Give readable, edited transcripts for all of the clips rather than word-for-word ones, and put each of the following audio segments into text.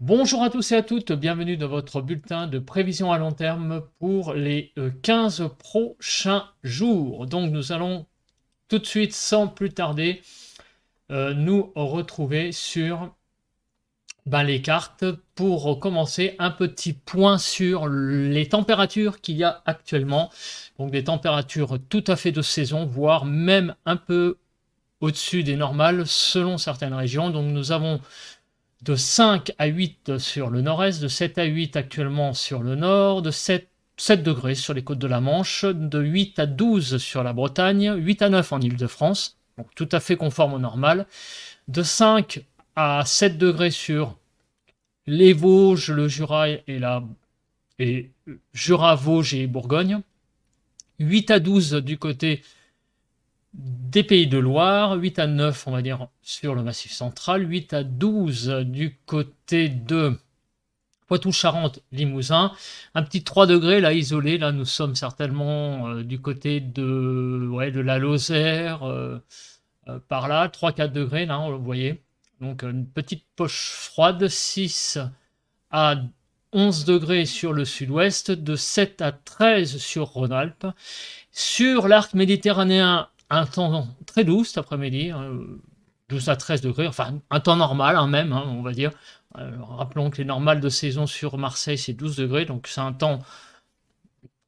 Bonjour à tous et à toutes, bienvenue dans votre bulletin de prévision à long terme pour les 15 prochains jours. Donc nous allons tout de suite, sans plus tarder, nous retrouver sur les cartes pour commencer un petit point sur les températures qu'il y a actuellement. Donc des températures tout à fait de saison, voire même un peu au-dessus des normales selon certaines régions. Donc nous avons de 5 à 8 sur le nord-est, de 7 à 8 actuellement sur le nord, de 7 degrés sur les côtes de la Manche, de 8 à 12 sur la Bretagne, 8 à 9 en Île-de-France, donc tout à fait conforme au normal, de 5 à 7 degrés sur les Vosges, le Jura et Jura, Vosges et Bourgogne, 8 à 12 du côté des Pays de Loire, 8 à 9 on va dire sur le Massif central, 8 à 12 du côté de Poitou-Charentes, Limousin, un petit 3 degrés là isolé, là nous sommes certainement du côté de la Lozère, par là, 3-4 degrés là, vous voyez, donc une petite poche froide, 6 à 11 degrés sur le sud-ouest, de 7 à 13 sur Rhône-Alpes. Sur l'arc méditerranéen, un temps très doux cet après-midi, 12 à 13 degrés, enfin un temps normal même, on va dire. Rappelons que les normales de saison sur Marseille, c'est 12 degrés, donc c'est un temps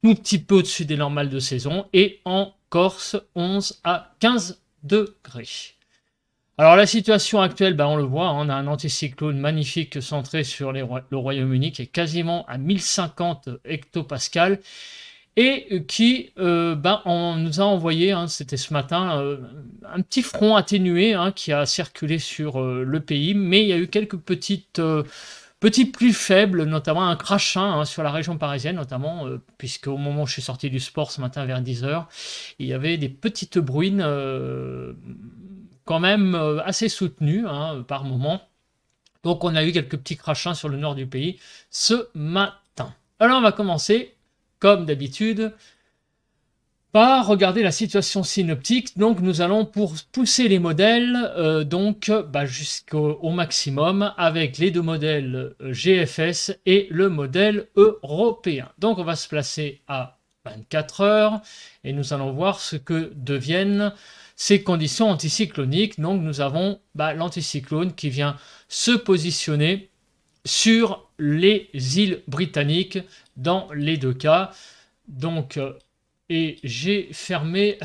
tout petit peu au-dessus des normales de saison. Et en Corse, 11 à 15 degrés. Alors la situation actuelle, on le voit, on a un anticyclone magnifique centré sur le Royaume-Uni qui est quasiment à 1050 hectopascales et qui on nous a envoyé, c'était ce matin, un petit front atténué qui a circulé sur le pays, mais il y a eu quelques petits pluies faibles, notamment un crachin sur la région parisienne, notamment, puisque au moment où je suis sorti du sport ce matin vers 10h, il y avait des petites bruines quand même assez soutenues par moment. Donc on a eu quelques petits crachins sur le nord du pays ce matin. Alors on va commencer comme d'habitude, par regarder la situation synoptique. Donc nous allons pousser les modèles jusqu'au maximum avec les deux modèles GFS et le modèle européen. Donc on va se placer à 24 heures et nous allons voir ce que deviennent ces conditions anticycloniques. Donc nous avons l'anticyclone qui vient se positionner sur les îles britanniques dans les deux cas. Donc, et j'ai fermé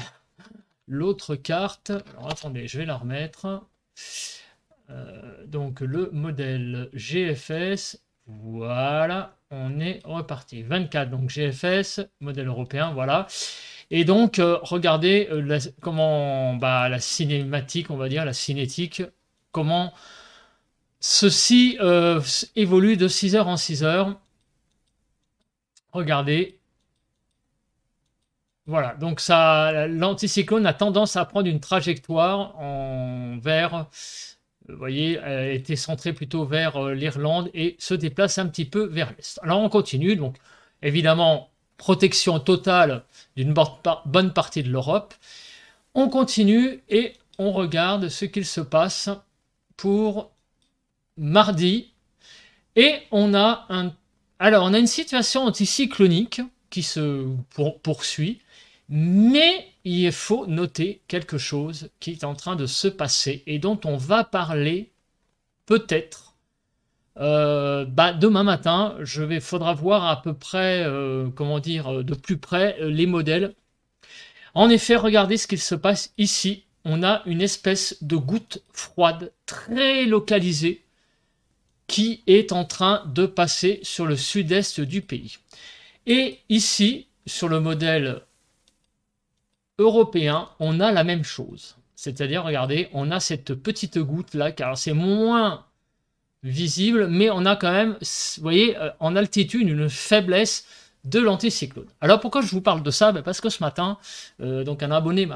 l'autre carte. Alors attendez, je vais la remettre. Donc le modèle GFS, voilà, on est reparti. 24, donc GFS, modèle européen, voilà. Et donc, regardez comment la cinématique, on va dire, la cinétique, comment ceci évolue de 6 heures en 6 heures. Regardez. Voilà, donc l'anticyclone a tendance à prendre une trajectoire vers, vous voyez, elle était centrée plutôt vers l'Irlande et se déplace un petit peu vers l'est. Alors on continue, donc évidemment, protection totale d'une bonne partie de l'Europe. On continue et on regarde ce qu'il se passe pour mardi. Et on a une situation anticyclonique qui se poursuit, mais il faut noter quelque chose qui est en train de se passer et dont on va parler peut-être demain matin. Faudra voir à peu près, de plus près les modèles. En effet, regardez ce qu'il se passe ici. On a une espèce de goutte froide très localisée qui est en train de passer sur le sud-est du pays. Et ici, sur le modèle européen, on a la même chose. C'est-à-dire, regardez, on a cette petite goutte-là, car c'est moins visible, mais on a quand même, vous voyez, en altitude, une faiblesse de l'anticyclone. Alors, pourquoi je vous parle de ça? Parce que ce matin, donc un abonné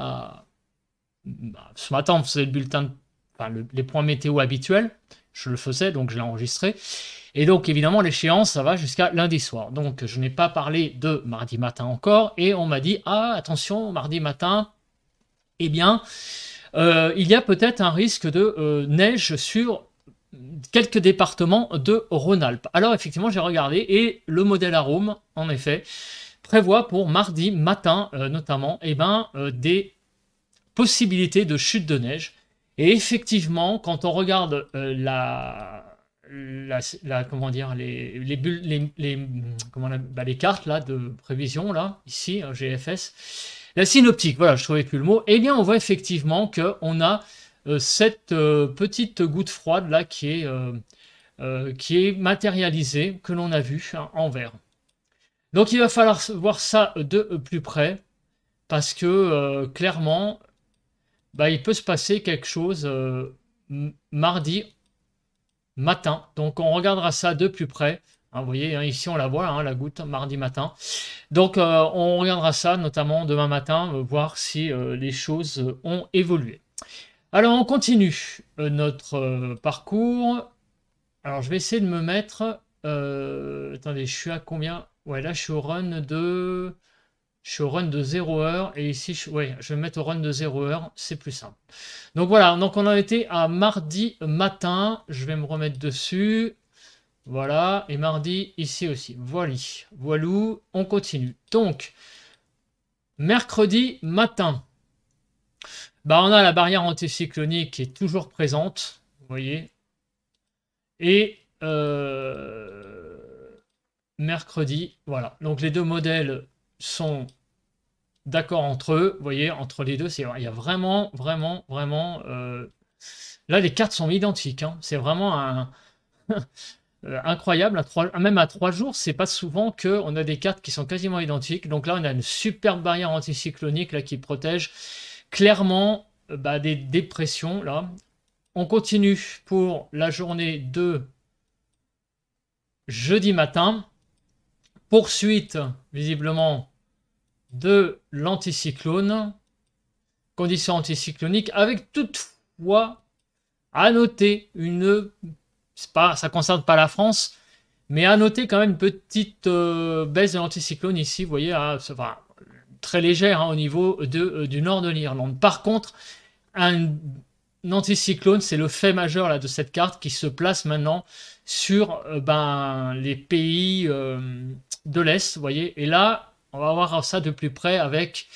ce matin, on faisait le bulletin, les points météo habituels. Je le faisais, donc je l'ai enregistré. Et donc, évidemment, l'échéance, ça va jusqu'à lundi soir. Donc, je n'ai pas parlé de mardi matin encore. Et on m'a dit, attention, mardi matin, il y a peut-être un risque de neige sur quelques départements de Rhône-Alpes. Alors effectivement, j'ai regardé et le modèle Arome, en effet, prévoit pour mardi matin notamment des possibilités de chute de neige. Et effectivement, quand on regarde comment dire, les bulles, les cartes là, de prévision, là, ici, GFS, la synoptique, voilà, je trouvais plus le mot, eh bien, on voit effectivement qu'on a cette petite goutte froide là qui est matérialisée, que l'on a vue en vert. Donc, il va falloir voir ça de plus près, parce que clairement, il peut se passer quelque chose mardi matin. Donc on regardera ça de plus près. Hein, vous voyez, hein, ici on la voit, hein, la goutte, mardi matin. Donc on regardera ça notamment demain matin, voir si les choses ont évolué. Alors on continue notre parcours. Alors je vais essayer de me mettre... attendez, je suis à combien? Ouais, là je suis au run de... Je suis au run de 0 heure et ici, je vais me mettre au run de 0 heure, c'est plus simple. Donc voilà, donc on a été à mardi matin, je vais me remettre dessus. Voilà, et mardi ici aussi. Voilou, on continue. Donc, mercredi matin, on a la barrière anticyclonique qui est toujours présente, vous voyez. Et mercredi, voilà. Donc les deux modèles sont d'accord entre eux, vous voyez, entre les deux, il y a vraiment, là les cartes sont identiques, hein. C'est vraiment incroyable, même à 3 jours, c'est pas souvent qu'on a des cartes qui sont quasiment identiques. Donc là, on a une superbe barrière anticyclonique là, qui protège clairement des dépressions. Là. On continue pour la journée de jeudi matin. Poursuite, visiblement, de l'anticyclone. Conditions anticycloniques, avec toutefois à noter ça ne concerne pas la France, mais à noter quand même une petite baisse de l'anticyclone ici, vous voyez, très légère au niveau du nord de l'Irlande. Par contre, un anticyclone, c'est le fait majeur là, de cette carte qui se place maintenant sur les pays de l'Est, vous voyez. Et là, on va voir ça de plus près avec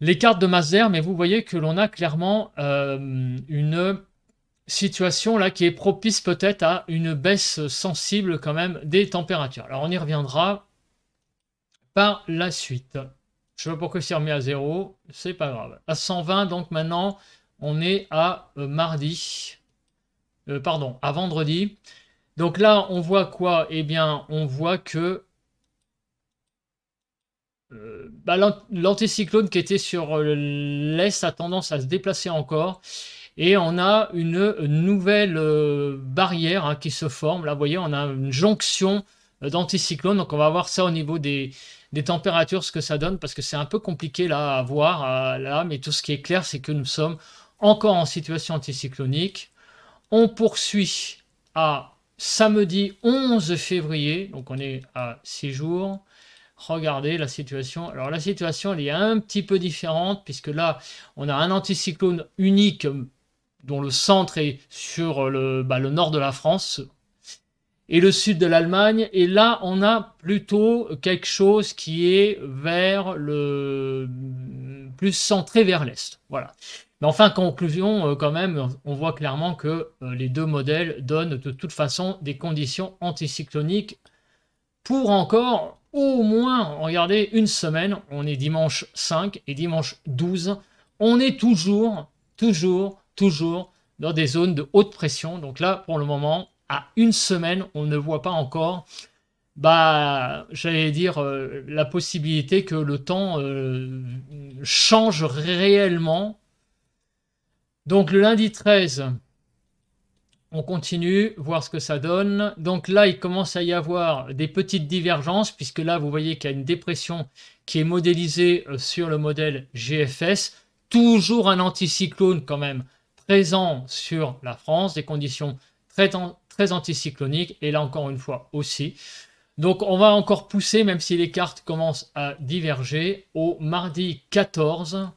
les cartes de masse d'air, mais vous voyez que l'on a clairement une situation là qui est propice peut-être à une baisse sensible quand même des températures. Alors on y reviendra par la suite. Je sais pas pourquoi c'est remis à 0, c'est pas grave. À 120, donc maintenant on est à à vendredi. Donc là on voit quoi? Eh bien on voit que l'anticyclone qui était sur l'est a tendance à se déplacer encore. Et on a une nouvelle barrière qui se forme. Là, vous voyez, on a une jonction d'anticyclone. Donc, on va voir ça au niveau des températures, ce que ça donne, parce que c'est un peu compliqué là à voir. Là, mais tout ce qui est clair, c'est que nous sommes encore en situation anticyclonique. On poursuit à samedi 11 février. Donc, on est à 6 jours. Regardez la situation. Alors, la situation, elle est un petit peu différente, puisque là, on a un anticyclone unique dont le centre est sur le nord de la France et le sud de l'Allemagne. Et là, on a plutôt quelque chose qui est plus centré vers l'est. Voilà. Mais enfin, conclusion, quand même, on voit clairement que les deux modèles donnent de toute façon des conditions anticycloniques pour encore au moins, regardez, une semaine. On est dimanche 5 et dimanche 12. On est toujours dans des zones de haute pression. Donc là, pour le moment, à une semaine, on ne voit pas encore, j'allais dire, la possibilité que le temps change réellement. Donc le lundi 13, on continue, voir ce que ça donne. Donc là, il commence à y avoir des petites divergences, puisque là, vous voyez qu'il y a une dépression qui est modélisée sur le modèle GFS. Toujours un anticyclone quand même présent sur la France, des conditions très anticycloniques, et là encore une fois aussi. Donc on va encore pousser, même si les cartes commencent à diverger, au mardi 14.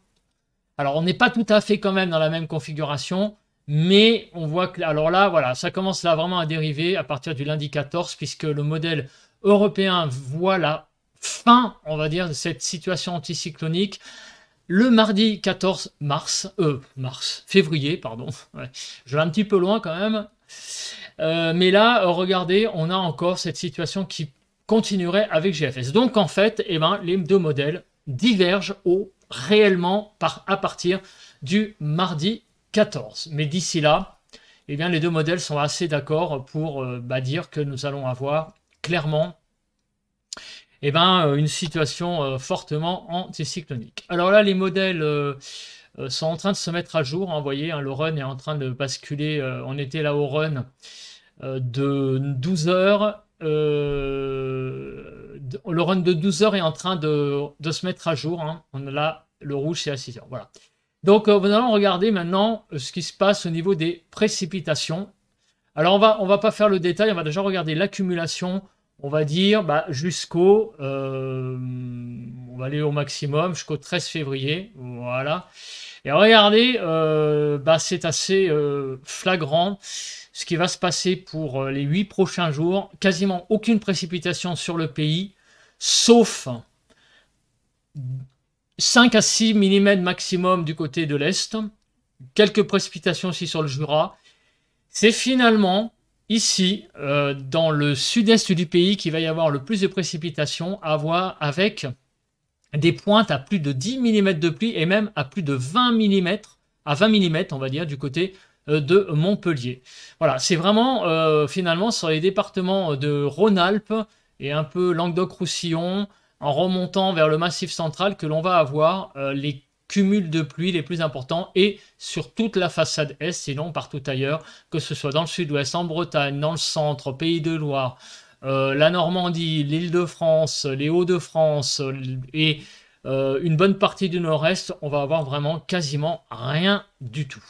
Alors on n'est pas tout à fait quand même dans la même configuration, Mais on voit que, alors là, voilà, ça commence là vraiment à dériver à partir du lundi 14, puisque le modèle européen voit la fin, on va dire, de cette situation anticyclonique le mardi 14 février, pardon. Ouais, je vais un petit peu loin quand même. Mais là, regardez, on a encore cette situation qui continuerait avec GFS. Donc en fait, eh ben, les deux modèles divergent réellement à partir du mardi 14. Mais d'ici là, eh bien, les deux modèles sont assez d'accord pour dire que nous allons avoir clairement une situation fortement anticyclonique. Alors là, les modèles sont en train de se mettre à jour. Hein, vous voyez, hein, le run est en train de basculer. On était là au run de 12 heures. Le run de 12 heures est en train de se mettre à jour. Hein. On a là, le rouge, c'est à 6 heures. Voilà. Donc, nous allons regarder maintenant ce qui se passe au niveau des précipitations. Alors, on va pas faire le détail. On va déjà regarder l'accumulation. On va dire jusqu'au... on va aller au maximum, jusqu'au 13 février. Voilà. Et regardez, c'est assez flagrant ce qui va se passer pour les 8 prochains jours. Quasiment aucune précipitation sur le pays, sauf 5 à 6 mm maximum du côté de l'Est. Quelques précipitations aussi sur le Jura. C'est finalement ici, dans le sud-est du pays, qu'il va y avoir le plus de précipitations, avec des pointes à plus de 10 mm de pluie et même à plus de 20 mm, à 20 mm, on va dire, du côté de Montpellier. Voilà, c'est vraiment finalement sur les départements de Rhône-Alpes et un peu Languedoc-Roussillon, en remontant vers le Massif central, que l'on va avoir les cumuls de pluie les plus importants et sur toute la façade est, sinon partout ailleurs, que ce soit dans le sud-ouest, en Bretagne, dans le centre, Pays de Loire, la Normandie, l'Île-de-France, les Hauts-de-France et une bonne partie du nord-est, on va avoir vraiment quasiment rien du tout.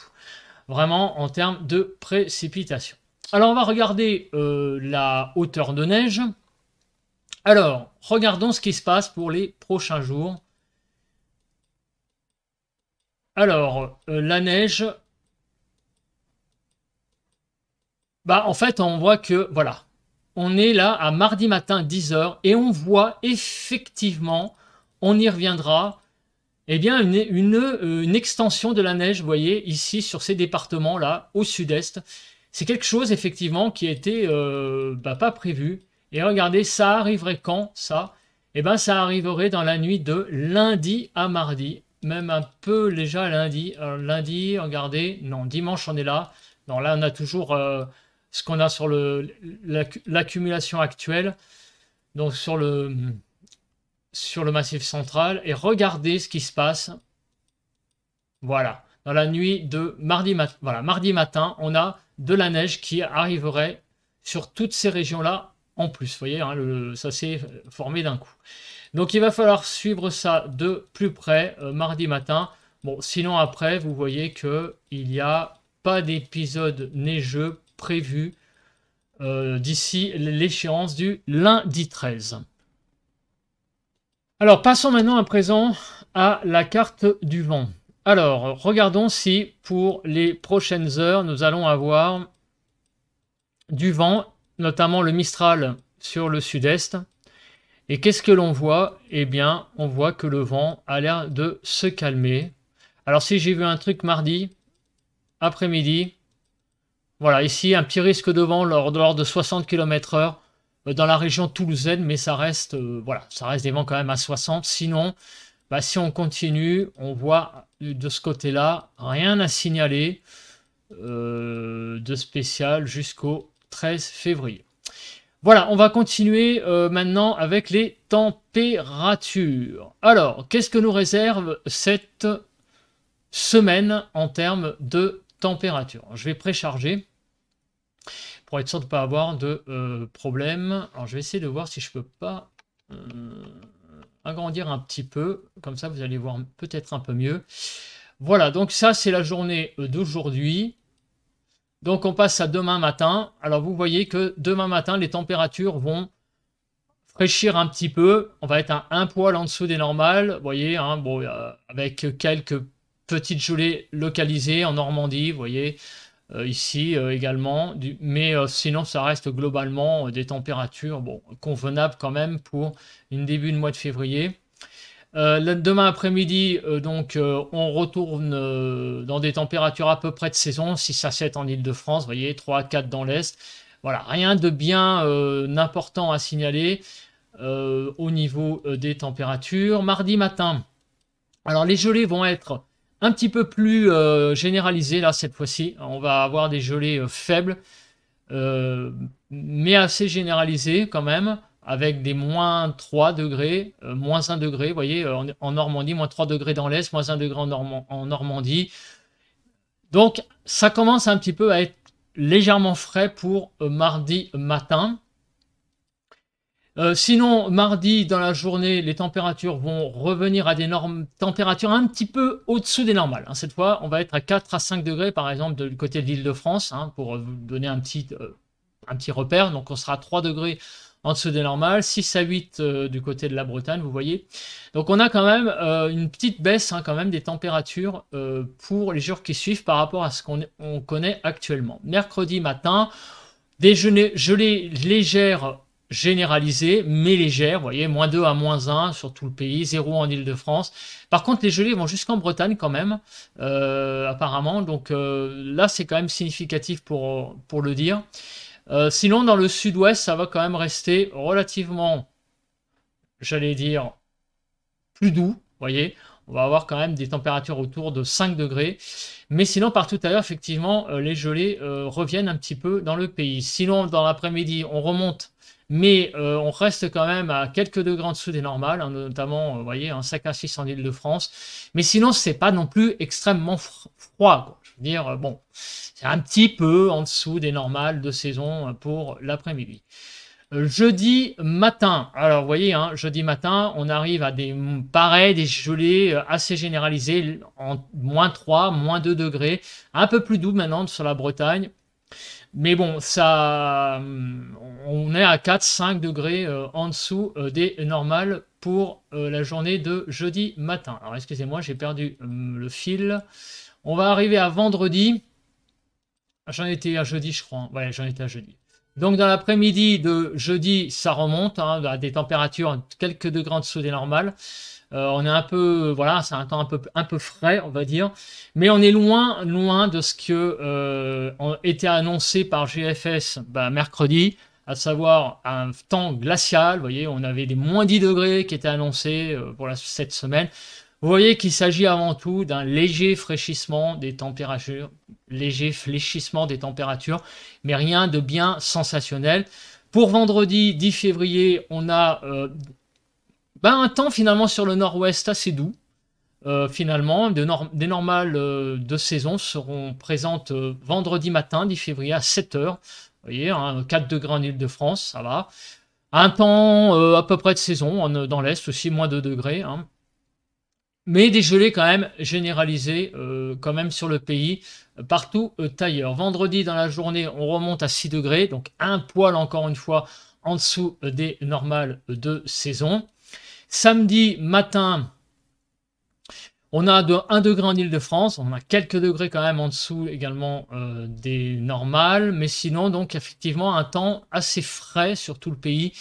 Vraiment en termes de précipitation. Alors on va regarder la hauteur de neige. Alors, regardons ce qui se passe pour les prochains jours. Alors, la neige, en fait, on voit que, voilà, on est là à mardi matin 10 h et on voit effectivement, on y reviendra, eh bien, une extension de la neige, vous voyez, ici, sur ces départements-là, au sud-est. C'est quelque chose, effectivement, qui était pas prévu. Et regardez, ça arriverait quand, ça? Eh bien, ça arriverait dans la nuit de lundi à mardi. Même un peu déjà lundi. Alors, lundi, regardez, non, dimanche on est là. Non, là on a toujours ce qu'on a sur l'accumulation actuelle, donc sur le Massif central. Et regardez ce qui se passe. Voilà, dans la nuit de mardi matin, on a de la neige qui arriverait sur toutes ces régions-là en plus. Vous voyez, hein, ça s'est formé d'un coup. Donc il va falloir suivre ça de plus près mardi matin. Bon, sinon après, vous voyez qu'il n'y a pas d'épisode neigeux prévu d'ici l'échéance du lundi 13. Alors passons maintenant à présent à la carte du vent. Alors regardons si pour les prochaines heures, nous allons avoir du vent, notamment le Mistral sur le sud-est. Et qu'est-ce que l'on voit? Eh bien, on voit que le vent a l'air de se calmer. Alors, si j'ai vu un truc mardi, après-midi, voilà, ici, un petit risque de vent lors de 60 km/h dans la région toulousaine, mais ça reste, ça reste des vents quand même à 60. Sinon, si on continue, on voit de ce côté-là rien à signaler de spécial jusqu'au 13 février. Voilà, on va continuer maintenant avec les températures. Alors, qu'est-ce que nous réserve cette semaine en termes de température? Je vais précharger pour être sûr de ne pas avoir de problème. Alors, je vais essayer de voir si je peux pas agrandir un petit peu. Comme ça, vous allez voir peut-être un peu mieux. Voilà, donc ça, c'est la journée d'aujourd'hui. Donc on passe à demain matin. Alors vous voyez que demain matin, les températures vont fraîchir un petit peu. On va être à un poil en dessous des normales. Vous voyez, hein, bon, avec quelques petites gelées localisées en Normandie. Vous voyez, ici également. Mais sinon, ça reste globalement des températures bon, convenables quand même pour une début de mois de février. Demain après-midi, on retourne dans des températures à peu près de saison, 6 à 7 en Île-de-France, vous voyez, 3 à 4 dans l'Est. Voilà, rien de bien important à signaler au niveau des températures. Mardi matin, alors les gelées vont être un petit peu plus généralisées là cette fois-ci. On va avoir des gelées faibles, mais assez généralisées quand même, avec des moins 3 degrés, moins 1 degré, vous voyez, en Normandie, moins 3 degrés dans l'Est, moins 1 degré en Normandie. Donc ça commence un petit peu à être légèrement frais pour mardi matin. Sinon, mardi, dans la journée, les températures vont revenir à des températures un petit peu au-dessous des normales. Hein. Cette fois, on va être à 4 à 5 degrés, par exemple, du côté de l'Île-de-France, hein, pour vous donner un petit repère. Donc, on sera à 3 degrés en dessous des normales, 6 à 8 du côté de la Bretagne, vous voyez. Donc, on a quand même une petite baisse, hein, quand même, des températures pour les jours qui suivent par rapport à ce qu'on connaît actuellement. Mercredi matin, des gelées légères généralisées, mais légères, vous voyez, moins 2 à moins 1 sur tout le pays, 0 en Île-de-France. Par contre, les gelées vont jusqu'en Bretagne quand même, apparemment. Donc là, c'est quand même significatif pour le dire. Sinon, dans le sud-ouest, ça va quand même rester relativement, j'allais dire, plus doux, vous voyez. On va avoir quand même des températures autour de 5 degrés. Mais sinon, partout ailleurs, effectivement, les gelées reviennent un petit peu dans le pays. Sinon, dans l'après-midi, on remonte, mais on reste quand même à quelques degrés en dessous des normales, hein, notamment, vous voyez, un 5 à 6 en Île-de-France. Mais sinon, c'est pas non plus extrêmement froid, quoi. Je veux dire, bon, c'est un petit peu en dessous des normales de saison pour l'après-midi. Jeudi matin, alors vous voyez, hein, jeudi matin, on arrive à des gelées assez généralisées, en moins 3, moins 2 degrés, un peu plus doux maintenant sur la Bretagne. Mais bon, ça, on est à 4-5 degrés en dessous des normales pour la journée de jeudi matin. Alors excusez-moi, j'ai perdu le fil. On va arriver à vendredi. J'en étais à jeudi, je crois. Hein. Ouais, j'en étais à jeudi. Donc dans l'après-midi de jeudi, ça remonte hein, à des températures quelques degrés en dessous des normales. On est un peu, voilà, c'est un temps un peu frais, on va dire, mais on est loin de ce que était annoncé par GFS mercredi, à savoir un temps glacial. Vous voyez, on avait des moins 10 degrés qui étaient annoncés pour cette semaine. Vous voyez qu'il s'agit avant tout d'un léger fraîchissement des températures, léger fléchissement des températures, mais rien de bien sensationnel. Pour vendredi 10 février, on a un temps finalement sur le nord-ouest assez doux. Finalement, des normales de saison seront présentes vendredi matin 10 février à 7 h. Vous voyez, hein, 4 degrés en Île-de-France, ça va. Un temps à peu près de saison, dans l'est aussi, moins 2 degrés. Hein. Mais des gelées quand même généralisées quand même sur le pays, partout ailleurs. Vendredi dans la journée, on remonte à 6 degrés, donc un poil encore une fois en dessous des normales de saison. Samedi matin, on a de 1 degré en Île-de-France, on a quelques degrés quand même en dessous également des normales, mais sinon donc effectivement un temps assez frais sur tout le pays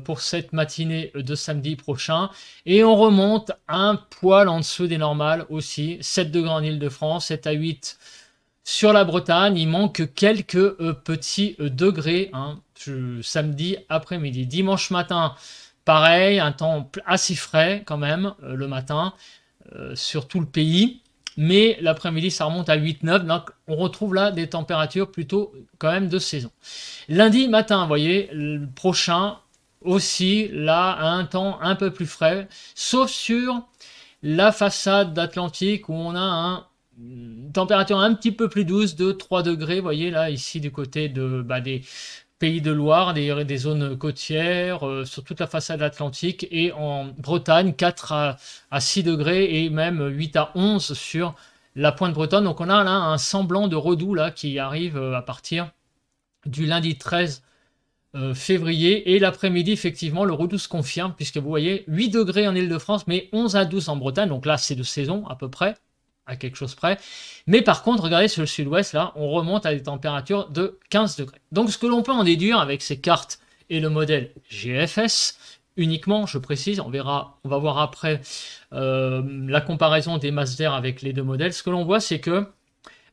pour cette matinée de samedi prochain. Et on remonte un poil en dessous des normales aussi, 7 degrés en Île-de-France, 7 à 8 sur la Bretagne. Il manque quelques petits degrés hein, samedi après-midi. Dimanche matin, pareil, un temps assez frais quand même le matin. Sur tout le pays, mais l'après-midi ça remonte à 8-9, donc on retrouve là des températures plutôt quand même de saison. Lundi matin, vous voyez, le prochain aussi, là, un temps un peu plus frais, sauf sur la façade d'Atlantique où on a une température un petit peu plus douce de 3 degrés, vous voyez là, ici du côté de, des Pays de Loire, des zones côtières, sur toute la façade atlantique, et en Bretagne, 4 à 6 degrés, et même 8 à 11 sur la pointe bretonne. Donc on a là un semblant de redoux là, qui arrive à partir du lundi 13 février, et l'après-midi, effectivement, le redoux se confirme, puisque vous voyez, 8 degrés en Île-de-France, mais 11 à 12 en Bretagne, donc là c'est de saison à peu près. à quelque chose près. Mais par contre, regardez sur le sud-ouest, là, on remonte à des températures de 15 degrés. Donc ce que l'on peut en déduire avec ces cartes et le modèle GFS, uniquement, je précise, on va voir après la comparaison des masses d'air avec les deux modèles. Ce que l'on voit, c'est que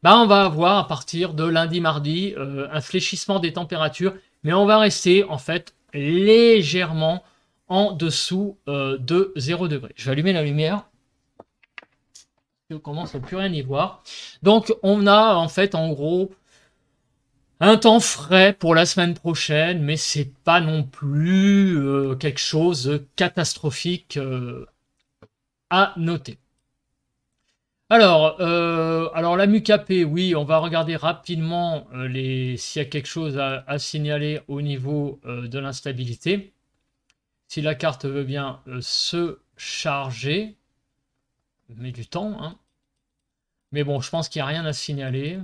on va avoir à partir de lundi, mardi, un fléchissement des températures, mais on va rester en fait légèrement en dessous de 0 degré. Je vais allumer la lumière. On commence à plus rien y voir. Donc on a en fait en gros un temps frais pour la semaine prochaine, mais c'est pas non plus quelque chose de catastrophique à noter. Alors la MUKP, oui, on va regarder rapidement s'il y a quelque chose à signaler au niveau de l'instabilité. Si la carte veut bien se charger, met du temps, hein. Mais bon, je pense qu'il n'y a rien à signaler.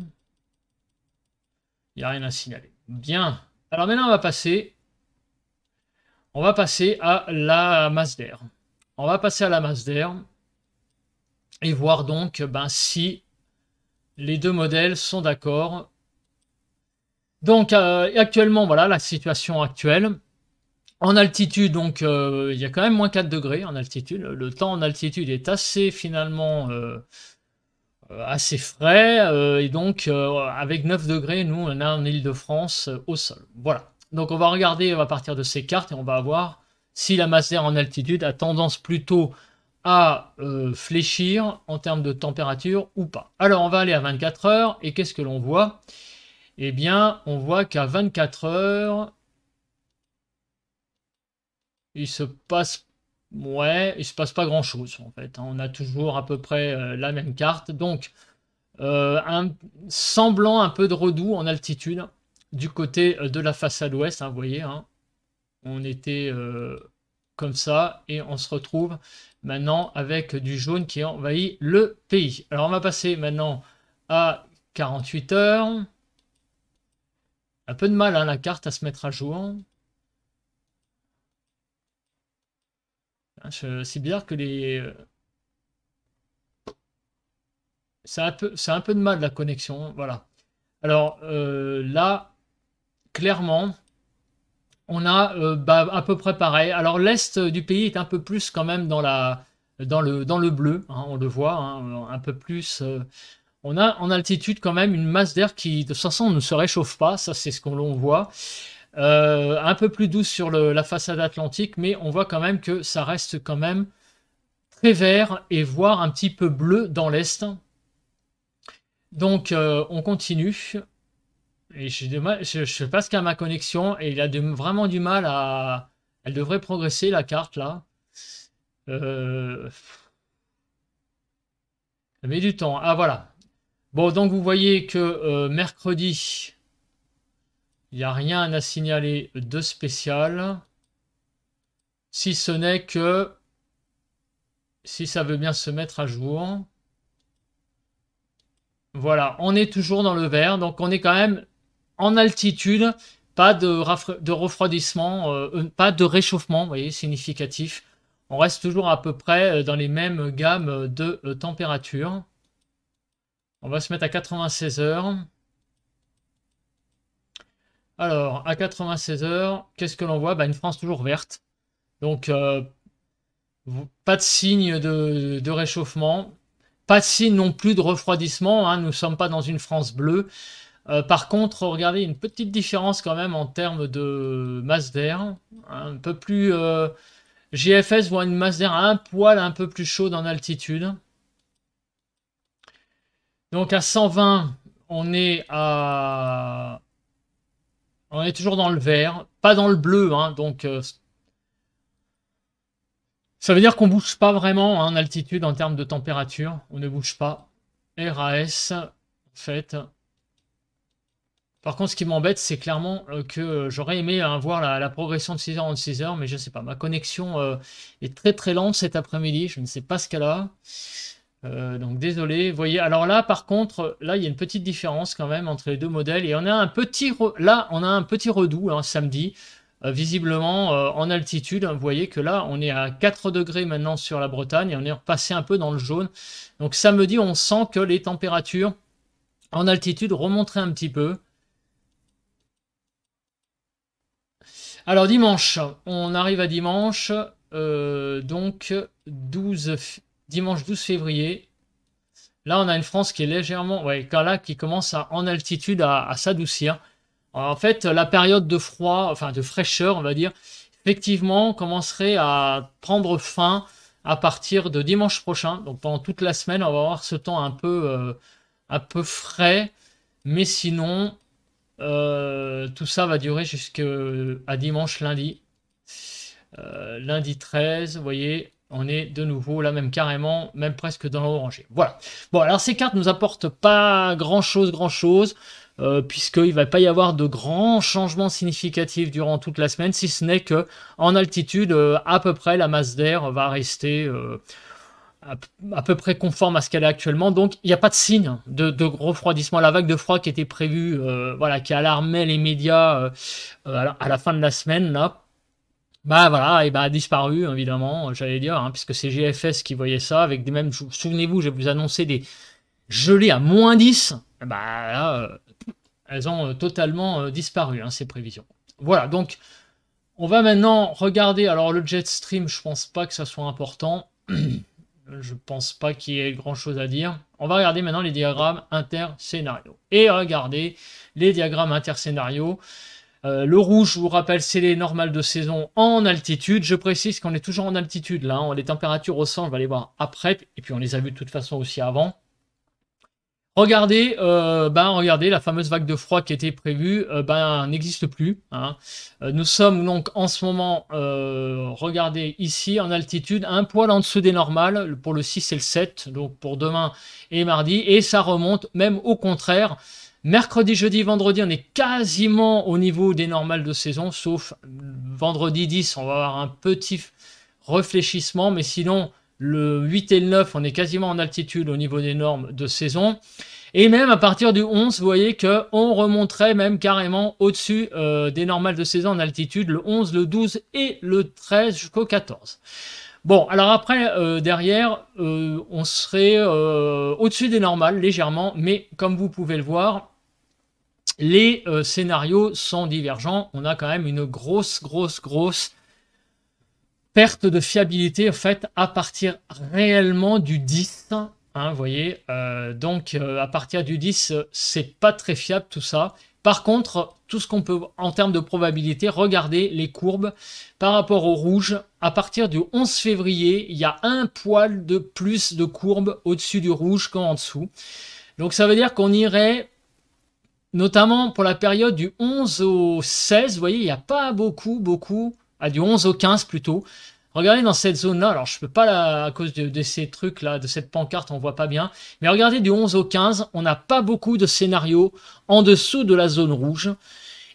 Il n'y a rien à signaler. Bien. Alors maintenant, on va passer à la masse d'air. On va passer à la masse d'air et voir donc si les deux modèles sont d'accord. Donc actuellement, voilà la situation actuelle. En altitude, donc il y a quand même moins 4 degrés en altitude. Le temps en altitude est assez finalement assez frais. Et donc avec 9 degrés, nous on est en Île-de-France au sol. Voilà. Donc on va regarder, on va partir de ces cartes et on va voir si la masse d'air en altitude a tendance plutôt à fléchir en termes de température ou pas. Alors on va aller à 24 heures et qu'est-ce que l'on voit? Eh bien on voit qu'à 24 heures, il se passe pas grand chose en fait. On a toujours à peu près la même carte. Donc un semblant un peu de redoux en altitude du côté de la façade ouest, hein, vous voyez, hein. On était comme ça et on se retrouve maintenant avec du jaune qui envahit le pays. Alors on va passer maintenant à 48 heures. Un peu de mal, hein, la carte à se mettre à jour. C'est bizarre que c'est un peu de mal la connexion, voilà. Alors là, clairement, on a à peu près pareil. Alors l'est du pays est un peu plus quand même dans le bleu, hein, on le voit, hein, un peu plus. On a en altitude quand même une masse d'air qui de toute façon ne se réchauffe pas, ça c'est ce qu'on voit. Un peu plus douce sur la façade atlantique, mais on voit quand même que ça reste quand même très vert et voire un petit peu bleu dans l'est. Donc on continue. Et je sais pas ce qu'a ma connexion et il a vraiment du mal à... Elle devrait progresser la carte là. Elle met du temps. Ah voilà. Bon, donc vous voyez que mercredi, il n'y a rien à signaler de spécial. Si ce n'est que si ça veut bien se mettre à jour. Voilà, on est toujours dans le vert, donc on est quand même en altitude, pas de refroidissement, pas de réchauffement, vous voyez, significatif. On reste toujours à peu près dans les mêmes gammes de température. On va se mettre à 96 heures. Alors, à 96 heures, qu'est-ce que l'on voit? Une France toujours verte. Donc, pas de signe de réchauffement. Pas de signe non plus de refroidissement. Hein, nous ne sommes pas dans une France bleue. Par contre, regardez, une petite différence quand même en termes de masse d'air. Un peu plus... GFS voit une masse d'air un poil un peu plus chaude en altitude. Donc à 120, on est toujours dans le vert, pas dans le bleu, hein, donc ça veut dire qu'on bouge pas vraiment hein, en altitude en termes de température, on ne bouge pas. RAS, en fait. Par contre, ce qui m'embête, c'est clairement que j'aurais aimé voir la progression de 6 heures en 6 heures, mais je sais pas, ma connexion est très très lente cet après-midi, je ne sais pas ce qu'elle a. Donc désolé, vous voyez, alors là par contre, là il y a une petite différence quand même entre les deux modèles et on a un petit, là on a un petit redout hein, samedi, visiblement en altitude. Vous voyez que là, on est à 4 degrés maintenant sur la Bretagne et on est repassé un peu dans le jaune. Donc samedi, on sent que les températures en altitude remonteraient un petit peu. Alors dimanche, on arrive à dimanche, donc dimanche 12 février. Là, on a une France qui est légèrement, ouais, là, qui commence en altitude à s'adoucir. En fait, la période de froid, enfin de fraîcheur, on va dire, effectivement, commencerait à prendre fin à partir de dimanche prochain. Donc pendant toute la semaine, on va avoir ce temps un peu frais, mais sinon, tout ça va durer jusqu'à dimanche, lundi. Lundi 13, vous voyez, on est de nouveau là, même carrément, même presque dans l'orangé. Voilà. Bon, alors ces cartes nous apportent pas grand-chose, puisqu'il ne va pas y avoir de grands changements significatifs durant toute la semaine, si ce n'est que en altitude, à peu près, la masse d'air va rester à peu près conforme à ce qu'elle est actuellement. Donc, il n'y a pas de signe de gros refroidissement. La vague de froid qui était prévue, voilà, qui alarmait les médias à la fin de la semaine, là, bah voilà, et bah a disparu, évidemment, j'allais dire, hein, puisque c'est GFS qui voyait ça, avec des mêmes, souvenez-vous, je vous annonçais des gelées à -10, bah là, elles ont totalement disparu, hein, ces prévisions. Voilà, donc on va maintenant regarder, alors le jet stream, je pense pas que ça soit important, je pense pas qu'il y ait grand chose à dire. On va regarder maintenant les diagrammes interscénarios. Et regardez les diagrammes interscénarios. Le rouge, je vous rappelle, c'est les normales de saison en altitude. Je précise qu'on est toujours en altitude là. Hein. Les températures au centre, on va les voir après. Et puis on les a vues de toute façon aussi avant. Regardez, regardez, la fameuse vague de froid qui était prévue, n'existe plus. Hein. Nous sommes donc en ce moment, regardez ici, en altitude, un poil en dessous des normales, pour le 6 et le 7, donc pour demain et mardi, et ça remonte, même au contraire. Mercredi, jeudi, vendredi, on est quasiment au niveau des normales de saison, sauf vendredi 10, on va avoir un petit réfléchissement, mais sinon, le 8 et le 9, on est quasiment en altitude au niveau des normes de saison. Et même à partir du 11, vous voyez qu'on remonterait même carrément au-dessus des normales de saison en altitude, le 11, le 12 et le 13 jusqu'au 14. Bon, alors après, derrière, on serait au-dessus des normales, légèrement, mais comme vous pouvez le voir, les scénarios sont divergents. On a quand même une grosse perte de fiabilité, en fait, à partir réellement du 10. Hein, vous voyez, donc à partir du 10, c'est pas très fiable tout ça. Par contre, tout ce qu'on peut, en termes de probabilité, regardez les courbes par rapport au rouge. À partir du 11 février, il y a un poil de plus de courbes au-dessus du rouge qu'en dessous. Donc ça veut dire qu'on irait, notamment pour la période du 11 au 16, vous voyez, il n'y a pas beaucoup, du 11 au 15 plutôt. Regardez dans cette zone-là, alors je ne peux pas, à cause de ces trucs-là, de cette pancarte, on ne voit pas bien. Mais regardez du 11 au 15, on n'a pas beaucoup de scénarios en dessous de la zone rouge.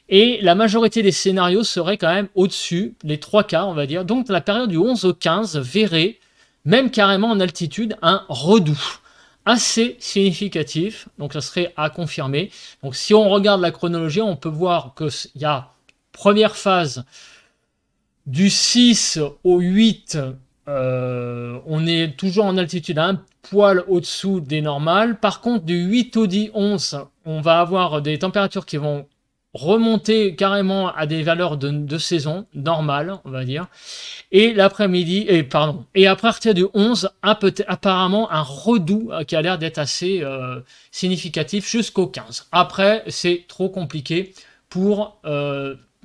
Et la majorité des scénarios seraient quand même au-dessus, les 3/4 on va dire. Donc la période du 11 au 15 verrait, même carrément en altitude, un redout assez significatif. Donc ça serait à confirmer. Donc si on regarde la chronologie, on peut voir qu'il y a première phase du 6 au 8, on est toujours en altitude un poil au-dessous des normales. Par contre, du 8 au 10, 11, on va avoir des températures qui vont remonter carrément à des valeurs de saison normales, on va dire. Et l'après-midi, et à partir du 11, apparemment un redout qui a l'air d'être assez significatif jusqu'au 15. Après, c'est trop compliqué pour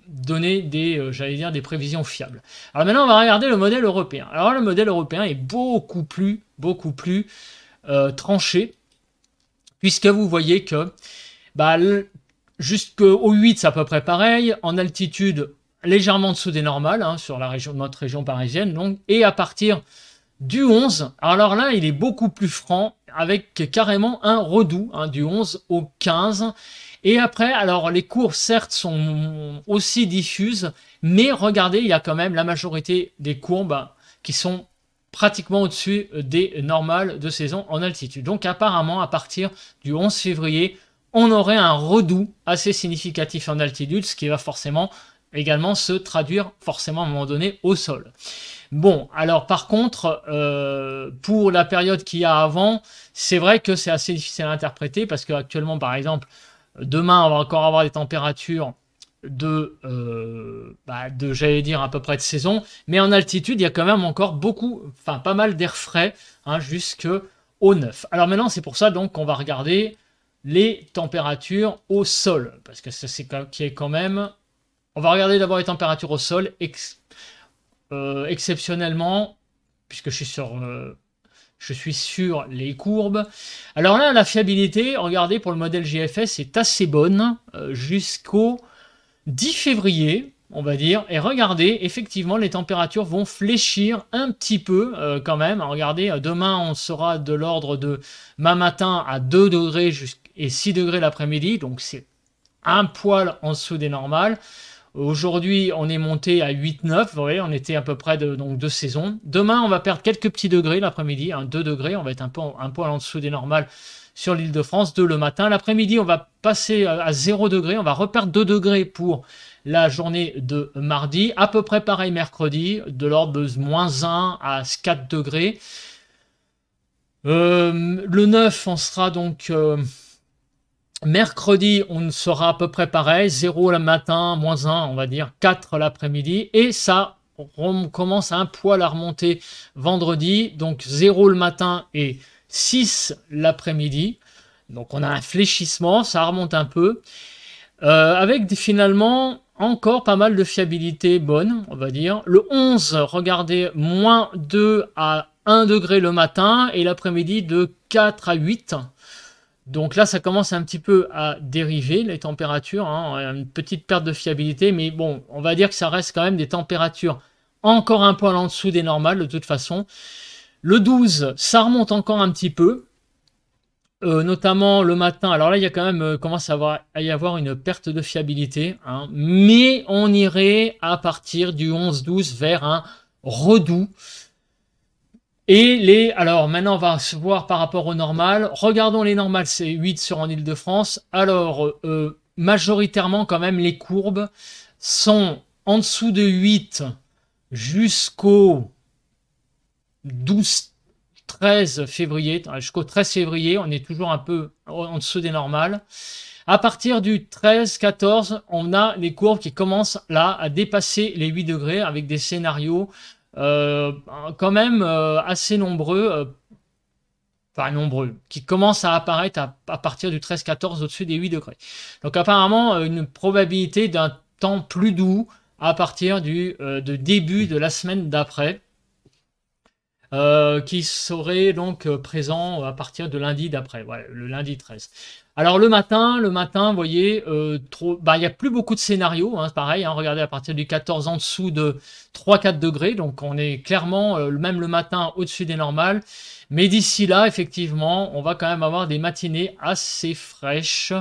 donner des prévisions fiables. Alors maintenant, on va regarder le modèle européen. Alors le modèle européen est beaucoup plus tranché, puisque vous voyez que jusqu'au 8, c'est à peu près pareil, en altitude légèrement en dessous des normales, hein, sur notre région parisienne, donc, et à partir du 11, alors là, il est beaucoup plus franc, avec carrément un redout, hein, du 11 au 15. Et après, alors les courbes, certes, sont aussi diffuses, mais regardez, il y a quand même la majorité des courbes qui sont pratiquement au-dessus des normales de saison en altitude. Donc apparemment, à partir du 11 février, on aurait un redout assez significatif en altitude, ce qui va forcément également se traduire forcément à un moment donné au sol. Bon, alors par contre, pour la période qu'il y a avant, c'est vrai que c'est assez difficile à interpréter parce qu'actuellement, par exemple, demain, on va encore avoir des températures j'allais dire à peu près de saison, mais en altitude, il y a quand même encore beaucoup, enfin pas mal d'air frais, hein, jusque au 9. Alors maintenant, c'est pour ça donc qu'on va regarder les températures au sol, parce que ça c'est qui est quand même... On va regarder d'abord les températures au sol, exceptionnellement, puisque je suis sur les courbes. Alors là, la fiabilité, regardez, pour le modèle GFS, est assez bonne jusqu'au 10 février, on va dire. Et regardez, effectivement, les températures vont fléchir un petit peu quand même. Regardez, demain, on sera de l'ordre de matin à 2 degrés et 6 degrés l'après-midi. Donc, c'est un poil en dessous des normales. Aujourd'hui, on est monté à 8-9, vous voyez, on était à peu près de saison. Demain, on va perdre quelques petits degrés l'après-midi, 2 degrés, on va être un poil en dessous des normales sur l'île de France, 2 le matin. L'après-midi, on va passer à 0 degrés, on va reperdre 2 degrés pour la journée de mardi. À peu près pareil mercredi, de l'ordre de -1 à 4 degrés. Le 9, on sera donc... mercredi, on sera à peu près pareil, 0 le matin, -1, on va dire 4 l'après-midi, et ça on commence un poil à remonter vendredi, donc 0 le matin et 6 l'après-midi, donc on a un fléchissement, ça remonte un peu, avec finalement encore pas mal de fiabilité bonne, on va dire. Le 11, regardez, -2 à 1 degré le matin, et l'après-midi de 4 à 8. Donc là, ça commence un petit peu à dériver, les températures, hein, une petite perte de fiabilité, mais bon, on va dire que ça reste quand même des températures encore un poil en dessous des normales, de toute façon. Le 12, ça remonte encore un petit peu, notamment le matin. Alors là, il y a quand même, commence à y avoir une perte de fiabilité, hein, mais on irait à partir du 11-12 vers un redout. Et alors maintenant on va se voir par rapport au normal. Regardons les normales, c'est 8 sur en Ile-de-France. Alors majoritairement quand même les courbes sont en dessous de 8 jusqu'au 13 février. Jusqu'au 13 février, on est toujours un peu en dessous des normales. À partir du 13-14, on a les courbes qui commencent là à dépasser les 8 degrés avec des scénarios quand même assez nombreux, qui commencent à apparaître à partir du 13-14 au-dessus des 8 degrés. Donc apparemment une probabilité d'un temps plus doux à partir de début de la semaine d'après, qui serait donc présent à partir de lundi d'après, ouais, le lundi 13. Alors le matin, vous voyez, il n'y a plus beaucoup de scénarios, hein, pareil, hein, regardez à partir du 14 en dessous de 3-4 degrés, donc on est clairement, même le matin, au-dessus des normales. Mais d'ici là, effectivement, on va quand même avoir des matinées assez fraîches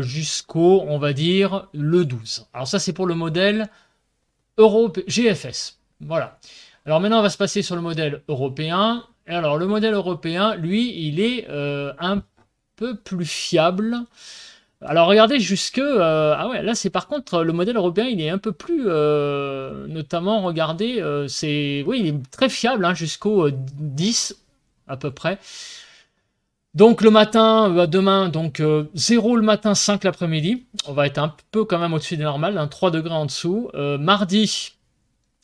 jusqu'au, on va dire, le 12. Alors ça, c'est pour le modèle GFS. Voilà. Alors maintenant, on va se passer sur le modèle européen. Et alors, le modèle européen, lui, il est un peu plus fiable. Alors regardez jusque... ah ouais, là c'est par contre le modèle européen, il est un peu plus... notamment, regardez, oui, il est très fiable, hein, jusqu'au 10 à peu près. Donc le matin, demain, donc 0 le matin, 5 l'après-midi. On va être un peu quand même au-dessus des normales, hein, 3 degrés en dessous. Mardi,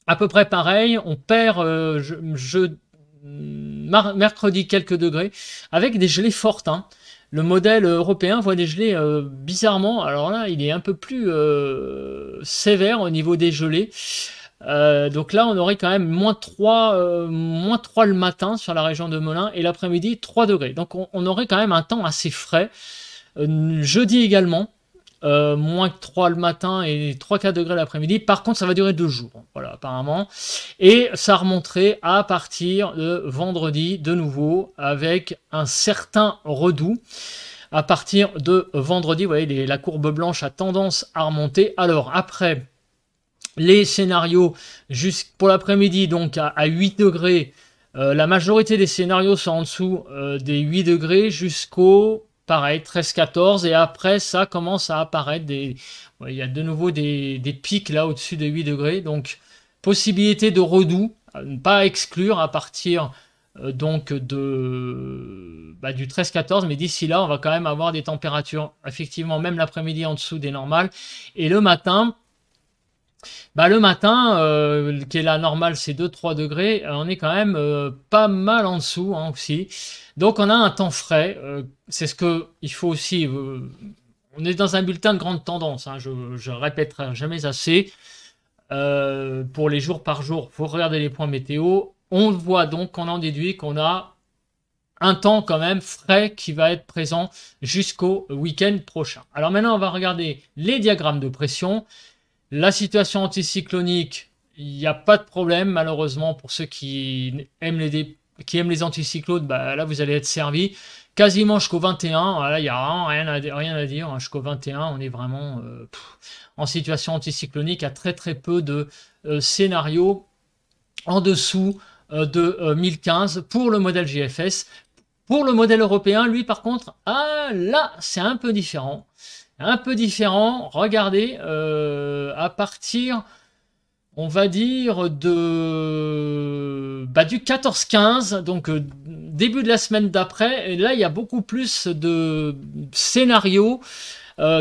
à peu près pareil. On perd mercredi quelques degrés, avec des gelées fortes, hein. Le modèle européen voit des gelées bizarrement. Alors là, il est un peu plus sévère au niveau des gelées. Donc là, on aurait quand même -3 le matin sur la région de Melun et l'après-midi 3 degrés. Donc on aurait quand même un temps assez frais. Jeudi également, -3 le matin et 3-4 degrés l'après-midi. Par contre, ça va durer 2 jours, voilà, apparemment. Et ça remonterait à partir de vendredi, de nouveau, avec un certain redout. À partir de vendredi, vous voyez, la courbe blanche a tendance à remonter. Alors, après, les scénarios, pour l'après-midi, donc à 8 degrés, la majorité des scénarios sont en dessous des 8 degrés jusqu'au pareil, 13-14, et après ça commence à apparaître il y a de nouveau des pics là au-dessus de 8 degrés, donc possibilité de redoux, à ne pas exclure à partir donc du 13-14, mais d'ici là on va quand même avoir des températures effectivement même l'après-midi en dessous des normales, et le matin qui est la normale, c'est 2-3 degrés, on est quand même pas mal en dessous hein, aussi. Donc on a un temps frais, c'est ce qu'il faut aussi. On est dans un bulletin de grande tendance, hein, je répéterai jamais assez. Pour les jours par jour, il faut regarder les points météo. On voit donc qu'on en déduit qu'on a un temps quand même frais qui va être présent jusqu'au week-end prochain. Alors maintenant, on va regarder les diagrammes de pression. La situation anticyclonique, il n'y a pas de problème malheureusement pour ceux qui aiment les anticyclones, là vous allez être servis quasiment jusqu'au 21. Voilà, il n'y a rien à dire. Jusqu'au 21, on est vraiment en situation anticyclonique à très très peu de scénarios en dessous de 1015 pour le modèle GFS. Pour le modèle européen, lui par contre, là c'est un peu différent. Regardez, à partir, on va dire, du 14-15, donc début de la semaine d'après, et là, il y a beaucoup plus de scénarios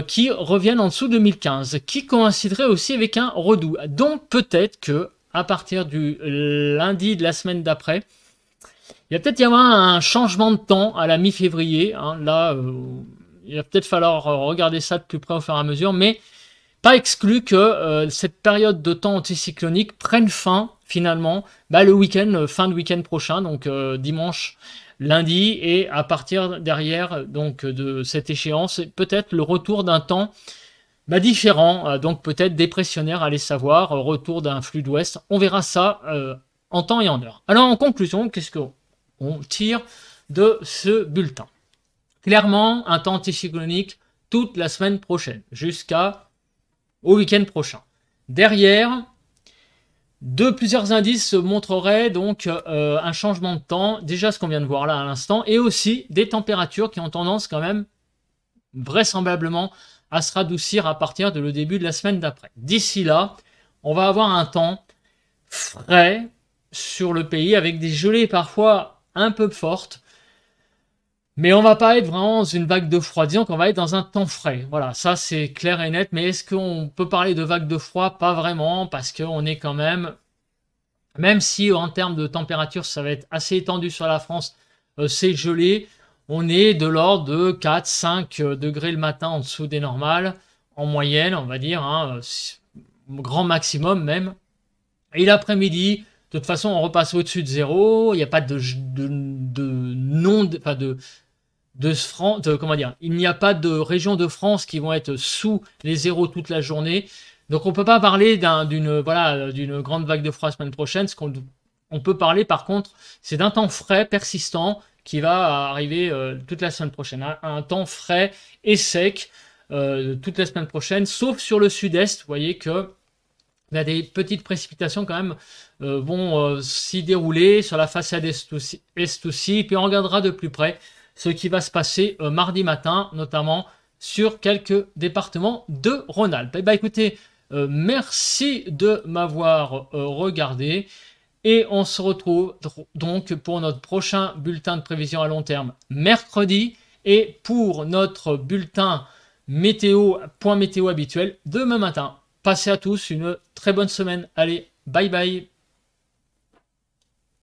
qui reviennent en dessous de 2015, qui coïnciderait aussi avec un redout. Donc, peut-être que à partir du lundi de la semaine d'après, il va peut-être y avoir un changement de temps à la mi-février. Hein, là, il va peut-être falloir regarder ça de plus près au fur et à mesure, mais pas exclu que cette période de temps anticyclonique prenne fin finalement le week-end, fin de week-end prochain, donc dimanche, lundi, et à partir derrière donc de cette échéance, peut-être le retour d'un temps différent, donc peut-être dépressionnaire, allez savoir, retour d'un flux d'ouest. On verra ça en temps et en heure. Alors en conclusion, qu'est-ce qu'on tire de ce bulletin? Clairement, un temps anticyclonique toute la semaine prochaine, jusqu'au week-end prochain. Derrière, plusieurs indices montreraient donc un changement de temps, déjà ce qu'on vient de voir là à l'instant, et aussi des températures qui ont tendance quand même vraisemblablement à se radoucir à partir de le début de la semaine d'après. D'ici là, on va avoir un temps frais sur le pays avec des gelées parfois un peu fortes. Mais on va pas être vraiment dans une vague de froid. Disons qu'on va être dans un temps frais. Voilà, ça c'est clair et net. Mais est-ce qu'on peut parler de vague de froid? Pas vraiment, parce qu'on est quand même si en termes de température, ça va être assez étendu sur la France, c'est gelé. On est de l'ordre de 4-5 degrés le matin en dessous des normales, en moyenne, on va dire, hein, grand maximum même. Et l'après-midi, de toute façon, on repasse au-dessus de zéro. Il n'y a pas il n'y a pas de régions de France qui vont être sous les zéros toute la journée. Donc on ne peut pas parler d'une grande vague de froid la semaine prochaine. Ce qu'on peut parler par contre, c'est d'un temps frais persistant qui va arriver toute la semaine prochaine. Un temps frais et sec toute la semaine prochaine, sauf sur le sud-est. Vous voyez que il y a des petites précipitations quand même vont s'y dérouler sur la façade est aussi. Puis on regardera de plus près ce qui va se passer mardi matin, notamment sur quelques départements de Rhône-Alpes. Écoutez, merci de m'avoir regardé et on se retrouve donc pour notre prochain bulletin de prévision à long terme mercredi et pour notre bulletin météo, point météo habituel demain matin. Passez à tous une très bonne semaine. Allez, bye bye.